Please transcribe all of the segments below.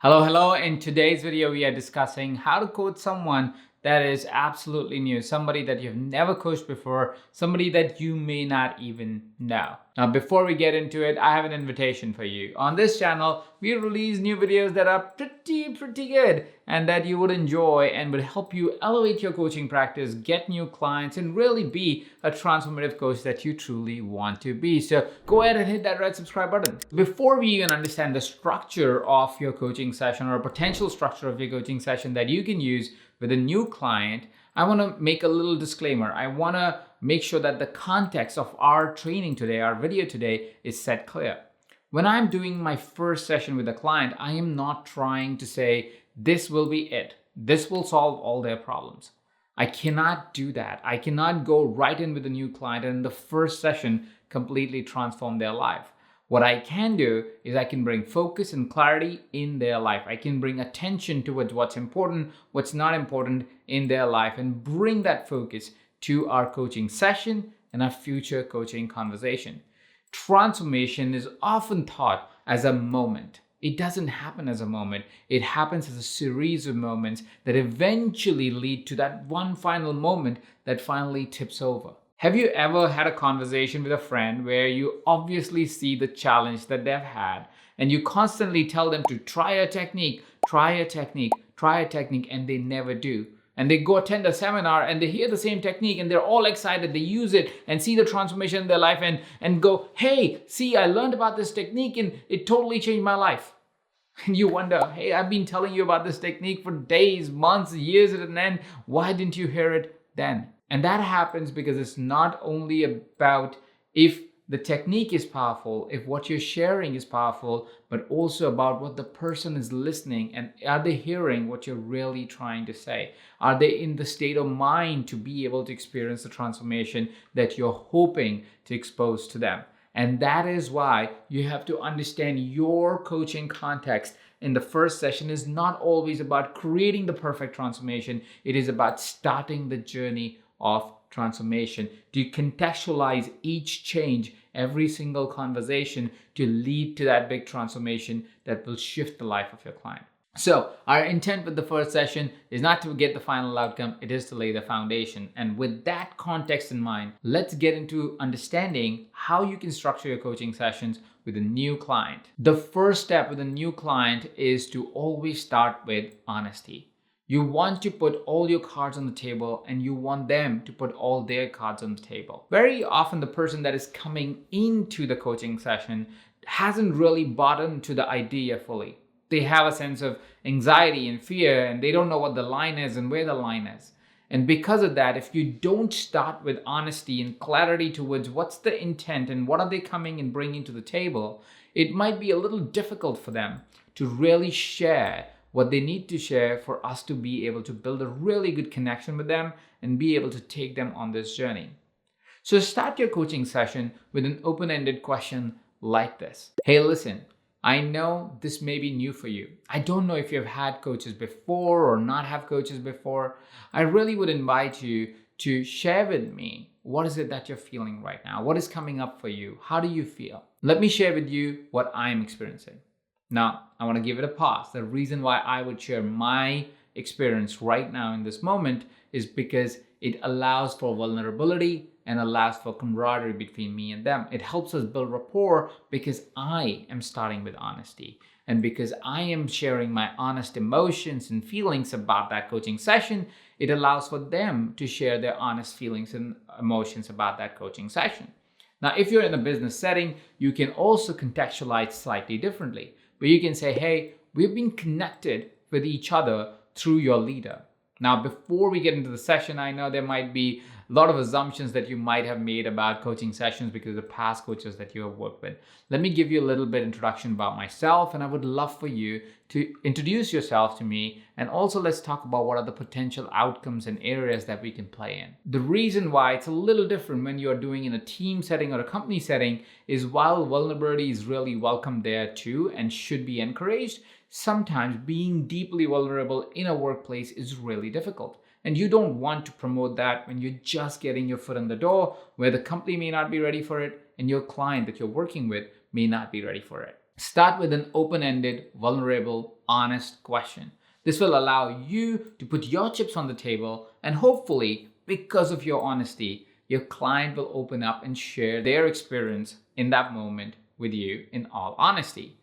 Hello. In today's video, we are discussing how to coach someone that is absolutely new, somebody that you've never coached before, somebody that you may not even know. Now, before we get into it, I have an invitation for you. On this channel, we release new videos that are pretty good and that you would enjoy and would help you elevate your coaching practice, get new clients, and really be a transformative coach that you truly want to be. So go ahead and hit that red subscribe button. Before we even understand the structure of your coaching session or a potential structure of your coaching session that you can use with a new client, I want to make a little disclaimer. I want to make sure that the context of our training today, our video today, is set clear. When I'm doing my first session with a client, I am not trying to say, this will be it. This will solve all their problems. I cannot do that. I cannot go right in with a new client and in the first session completely transform their life. What I can do is I can bring focus and clarity in their life. I can bring attention towards what's important, what's not important in their life, and bring that focus to our coaching session and our future coaching conversation. Transformation is often thought as a moment. It doesn't happen as a moment. It happens as a series of moments that eventually lead to that one final moment that finally tips over. Have you ever had a conversation with a friend where you obviously see the challenge that they've had and you constantly tell them to try a technique, and they never do? And they go attend a seminar and they hear the same technique and they're all excited. They use it and see the transformation in their life and go, hey, see, I learned about this technique and it totally changed my life. And you wonder, hey, I've been telling you about this technique for days, months, years at an end. Why didn't you hear it then? And that happens because it's not only about if the technique is powerful, if what you're sharing is powerful, but also about what the person is listening and are they hearing what you're really trying to say? Are they in the state of mind to be able to experience the transformation that you're hoping to expose to them? And that is why you have to understand your coaching context in the first session is not always about creating the perfect transformation. It is about starting the journey of transformation, to contextualize each change, every single conversation to lead to that big transformation that will shift the life of your client. So our intent with the first session is not to get the final outcome, it is to lay the foundation. And with that context in mind, let's get into understanding how you can structure your coaching sessions with a new client. The first step with a new client is to always start with honesty. You want to put all your cards on the table and you want them to put all their cards on the table. Very often the person that is coming into the coaching session hasn't really bought into the idea fully. They have a sense of anxiety and fear and they don't know what the line is and where the line is. And because of that, if you don't start with honesty and clarity towards what's the intent and what are they coming and bringing to the table, it might be a little difficult for them to really share what they need to share for us to be able to build a really good connection with them and be able to take them on this journey. So start your coaching session with an open-ended question like this. Hey, listen, I know this may be new for you. I don't know if you've had coaches before or not have coaches before. I really would invite you to share with me what is it that you're feeling right now? What is coming up for you? How do you feel? Let me share with you what I'm experiencing. Now, I want to give it a pause. The reason why I would share my experience right now in this moment is because it allows for vulnerability and allows for camaraderie between me and them. It helps us build rapport because I am starting with honesty. And because I am sharing my honest emotions and feelings about that coaching session, it allows for them to share their honest feelings and emotions about that coaching session. Now, if you're in a business setting, you can also contextualize slightly differently. Where you can say, hey, we've been connected with each other through your leader. Now, before we get into the session, I know there might be a lot of assumptions that you might have made about coaching sessions because of the past coaches that you have worked with. Let me give you a little bit introduction about myself, and I would love for you to introduce yourself to me. And also let's talk about what are the potential outcomes and areas that we can play in. The reason why it's a little different when you're doing in a team setting or a company setting is while vulnerability is really welcome there too and should be encouraged, sometimes being deeply vulnerable in a workplace is really difficult. And you don't want to promote that when you're just getting your foot in the door, where the company may not be ready for it and your client that you're working with may not be ready for it. Start with an open-ended, vulnerable, honest question. This will allow you to put your chips on the table, and hopefully, because of your honesty, your client will open up and share their experience in that moment with you in all honesty.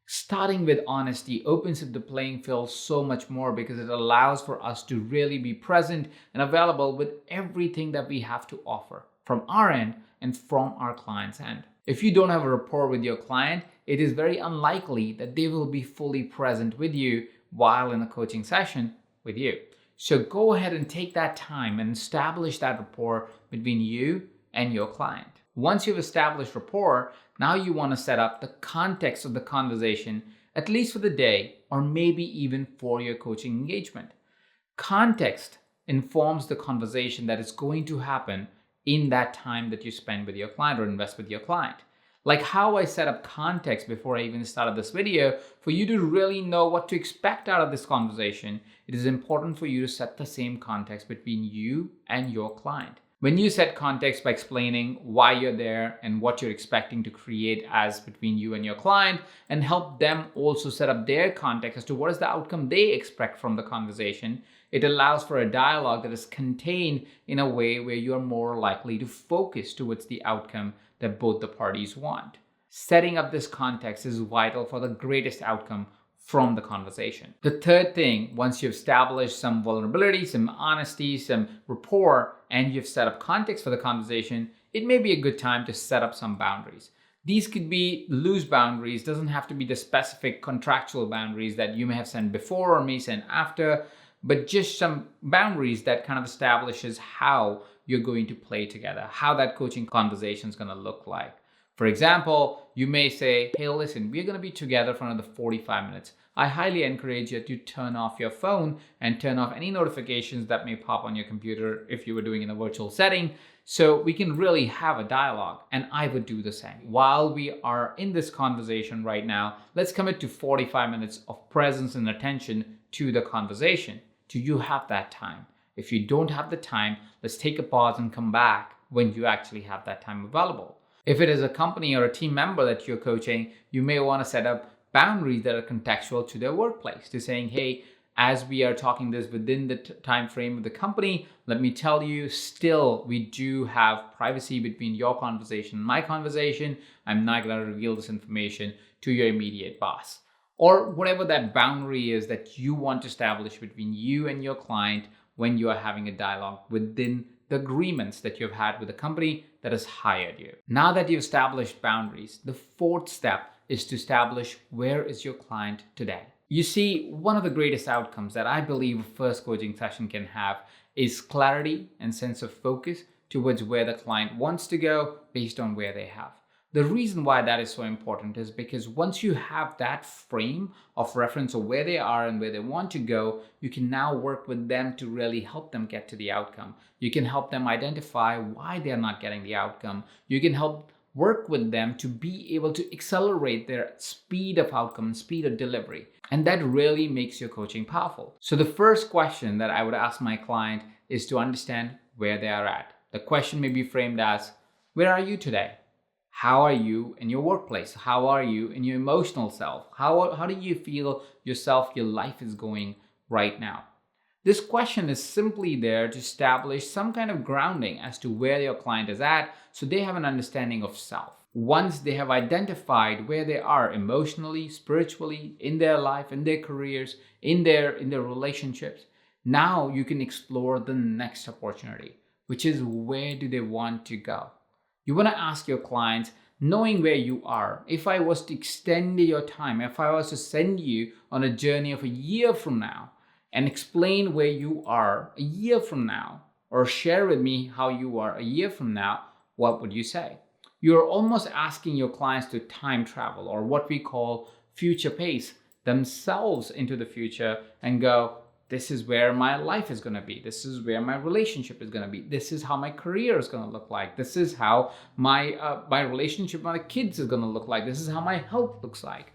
Starting with honesty opens up the playing field so much more because it allows for us to really be present and available with everything that we have to offer from our end and from our client's end. If you don't have a rapport with your client, it is very unlikely that they will be fully present with you while in a coaching session with you. So go ahead and take that time and establish that rapport between you and your client. Once you've established rapport, now you want to set up the context of the conversation, at least for the day, or maybe even for your coaching engagement. Context informs the conversation that is going to happen in that time that you spend with your client or invest with your client. Like how I set up context before I even started this video, for you to really know what to expect out of this conversation, it is important for you to set the same context between you and your client. When you set context by explaining why you're there and what you're expecting to create as between you and your client, and help them also set up their context as to what is the outcome they expect from the conversation, it allows for a dialogue that is contained in a way where you're more likely to focus towards the outcome that both the parties want. Setting up this context is vital for the greatest outcome from the conversation. The third thing, once you've established some vulnerability, some honesty, some rapport, and you've set up context for the conversation, it may be a good time to set up some boundaries. These could be loose boundaries, doesn't have to be the specific contractual boundaries that you may have sent before or may send after, but just some boundaries that kind of establishes how you're going to play together, how that coaching conversation is going to look like. For example, you may say, hey, listen, we're going to be together for another 45 minutes. I highly encourage you to turn off your phone and turn off any notifications that may pop on your computer if you were doing in a virtual setting, so we can really have a dialogue. And I would do the same. While we are in this conversation right now, let's commit to 45 minutes of presence and attention to the conversation. Do you have that time? If you don't have the time, let's take a pause and come back when you actually have that time available. If it is a company or a team member that you're coaching, you may want to set up boundaries that are contextual to their workplace, to saying, hey, as we are talking this within the time frame of the company, let me tell you, still, we do have privacy between your conversation and my conversation. I'm not going to reveal this information to your immediate boss. Or whatever that boundary is that you want to establish between you and your client when you are having a dialogue within the agreements that you've had with the company that has hired you. Now that you've established boundaries, the fourth step is to establish where is your client today. You see, one of the greatest outcomes that I believe a first coaching session can have is clarity and sense of focus towards where the client wants to go based on where they have. The reason why that is so important is because once you have that frame of reference of where they are and where they want to go, you can now work with them to really help them get to the outcome. You can help them identify why they're not getting the outcome. You can help work with them to be able to accelerate their speed of outcome, speed of delivery. And that really makes your coaching powerful. So the first question that I would ask my client is to understand where they are at. The question may be framed as, where are you today? How are you in your workplace? How are you in your emotional self? How do you feel yourself, your life is going right now? This question is simply there to establish some kind of grounding as to where your client is at, so they have an understanding of self. Once they have identified where they are emotionally, spiritually, in their life, in their careers, in their relationships, now you can explore the next opportunity, which is where do they want to go? You want to ask your clients, knowing where you are, if I was to extend your time, if I was to send you on a journey of a year from now and explain where you are a year from now, or share with me how you are a year from now, what would you say? You're almost asking your clients to time travel, or what we call future pace, themselves into the future and go, this is where my life is going to be. This is where my relationship is going to be. This is how my career is going to look like. This is how my relationship with my kids is going to look like. This is how my health looks like.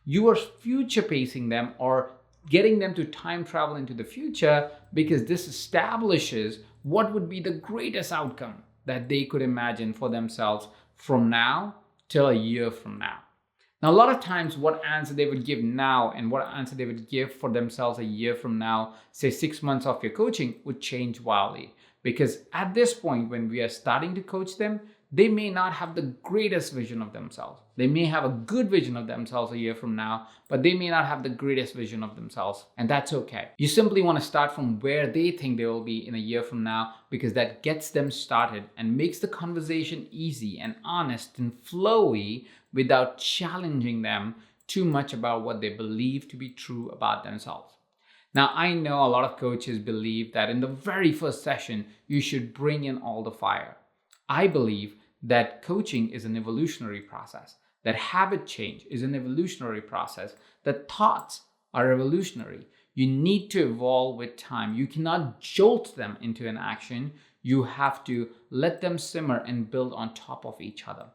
You are future pacing them or getting them to time travel into the future, because this establishes what would be the greatest outcome that they could imagine for themselves from now till a year from now. Now, a lot of times, what answer they would give now and what answer they would give for themselves a year from now, say 6 months of your coaching, would change wildly. Because at this point, when we are starting to coach them, they may not have the greatest vision of themselves. They may have a good vision of themselves a year from now, but they may not have the greatest vision of themselves. And that's okay. You simply want to start from where they think they will be in a year from now, because that gets them started and makes the conversation easy and honest and flowy without challenging them too much about what they believe to be true about themselves. Now, I know a lot of coaches believe that in the very first session, you should bring in all the fire. I believe that coaching is an evolutionary process, that habit change is an evolutionary process, that thoughts are evolutionary. You need to evolve with time. You cannot jolt them into an action. You have to let them simmer and build on top of each other.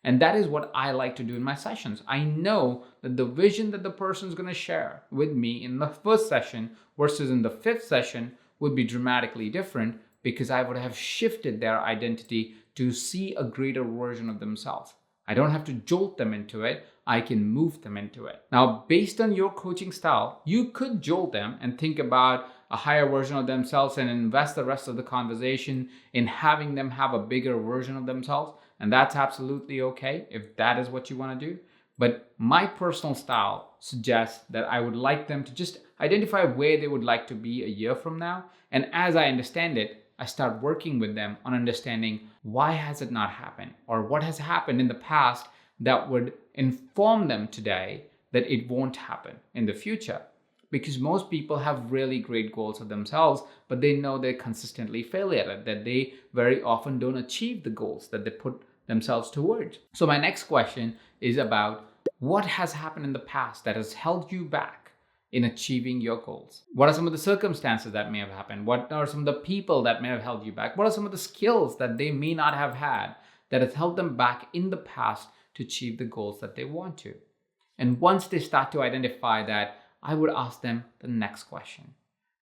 And that is what I like to do in my sessions. I know that the vision that the person is going to share with me in the first session versus in the fifth session would be dramatically different, because I would have shifted their identity to see a greater version of themselves. I don't have to jolt them into it. I can move them into it. Now, based on your coaching style, you could jolt them and think about a higher version of themselves and invest the rest of the conversation in having them have a bigger version of themselves. And that's absolutely okay if that is what you want to do. But my personal style suggests that I would like them to just identify where they would like to be a year from now. And as I understand it, I start working with them on understanding why has it not happened, or what has happened in the past that would inform them today that it won't happen in the future. Because most people have really great goals of themselves, but they know they consistently fail at it, that they very often don't achieve the goals that they put themselves towards. So my next question is about what has happened in the past that has held you back in achieving your goals. What are some of the circumstances that may have happened? What are some of the people that may have held you back? What are some of the skills that they may not have had that has held them back in the past to achieve the goals that they want to? And once they start to identify that, I would ask them the next question.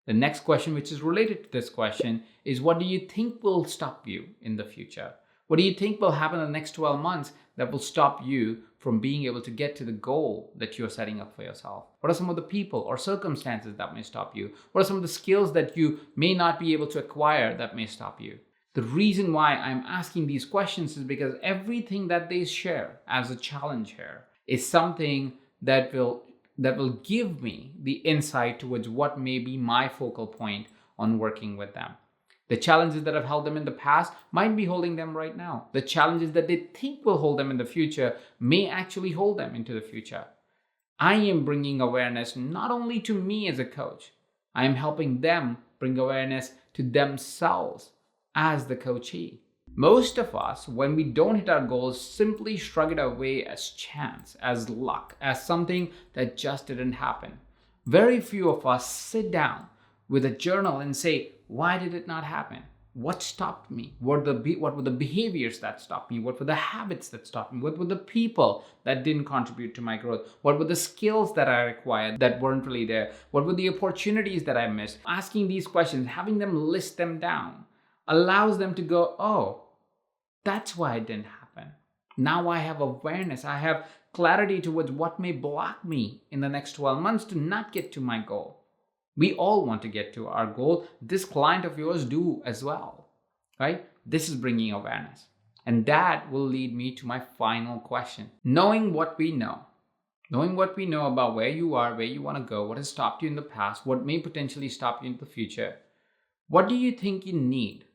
The next question, which is related to this question, is what do you think will stop you in the future? What do you think will happen in the next 12 months that will stop you from being able to get to the goal that you're setting up for yourself? What are some of the people or circumstances that may stop you? What are some of the skills that you may not be able to acquire that may stop you? The reason why I'm asking these questions is because everything that they share as a challenge here is something that will give me the insight towards what may be my focal point on working with them. The challenges that have held them in the past might be holding them right now. The challenges that they think will hold them in the future may actually hold them into the future. I am bringing awareness not only to me as a coach, I am helping them bring awareness to themselves as the coachee. Most of us, when we don't hit our goals, simply shrug it away as chance, as luck, as something that just didn't happen. Very few of us sit down with a journal and say, why did it not happen? What stopped me? What were the behaviors that stopped me? What were the habits that stopped me? What were the people that didn't contribute to my growth? What were the skills that I required that weren't really there? What were the opportunities that I missed? Asking these questions, having them list them down, allows them to go, oh, that's why it didn't happen. Now I have awareness. I have clarity towards what may block me in the next 12 months to not get to my goal. We all want to get to our goal. This client of yours do as well, right? This is bringing awareness. And that will lead me to my final question. Knowing what we know about where you are, where you want to go, what has stopped you in the past, what may potentially stop you in the future, what do you think you need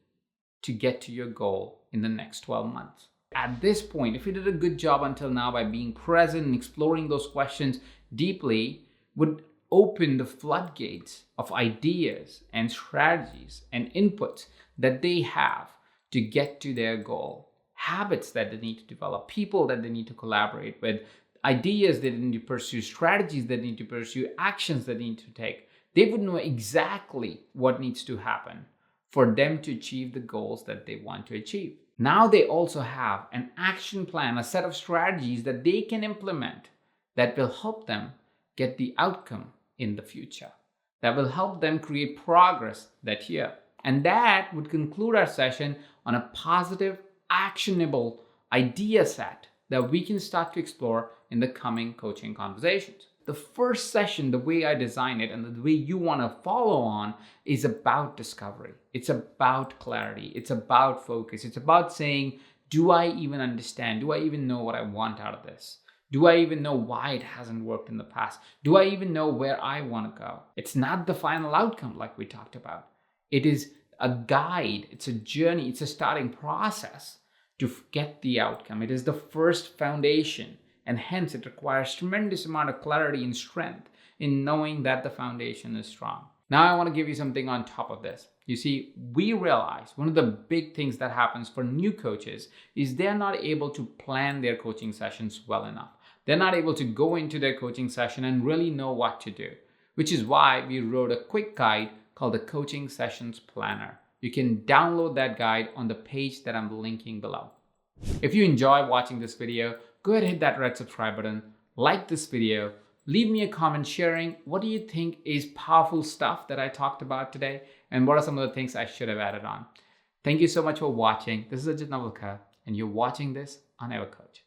to get to your goal in the next 12 months? At this point, if you did a good job until now by being present and exploring those questions deeply, would open the floodgates of ideas and strategies and inputs that they have to get to their goal. Habits that they need to develop, people that they need to collaborate with, ideas that they need to pursue, strategies that they need to pursue, actions that they need to take. They would know exactly what needs to happen for them to achieve the goals that they want to achieve. Now they also have an action plan, a set of strategies that they can implement that will help them get the outcome in the future, that will help them create progress that year. And that would conclude our session on a positive, actionable idea set that we can start to explore in the coming coaching conversations. The first session, the way I design it and the way you want to follow on, is about discovery. It's about clarity. It's about focus. It's about saying, do I even understand? Do I even know what I want out of this? Do I even know why it hasn't worked in the past? Do I even know where I want to go? It's not the final outcome like we talked about. It is a guide. It's a journey. It's a starting process to get the outcome. It is the first foundation, and hence it requires tremendous amount of clarity and strength in knowing that the foundation is strong. Now I want to give you something on top of this. You see, we realize one of the big things that happens for new coaches is they're not able to plan their coaching sessions well enough. They're not able to go into their coaching session and really know what to do, which is why we wrote a quick guide called the Coaching Sessions Planner. You can download that guide on the page that I'm linking below. If you enjoy watching this video, go ahead and hit that red subscribe button, like this video, leave me a comment sharing what do you think is powerful stuff that I talked about today, and what are some of the things I should have added on. Thank you so much for watching. This is Ajit Navalkar, and you're watching this on EverCoach.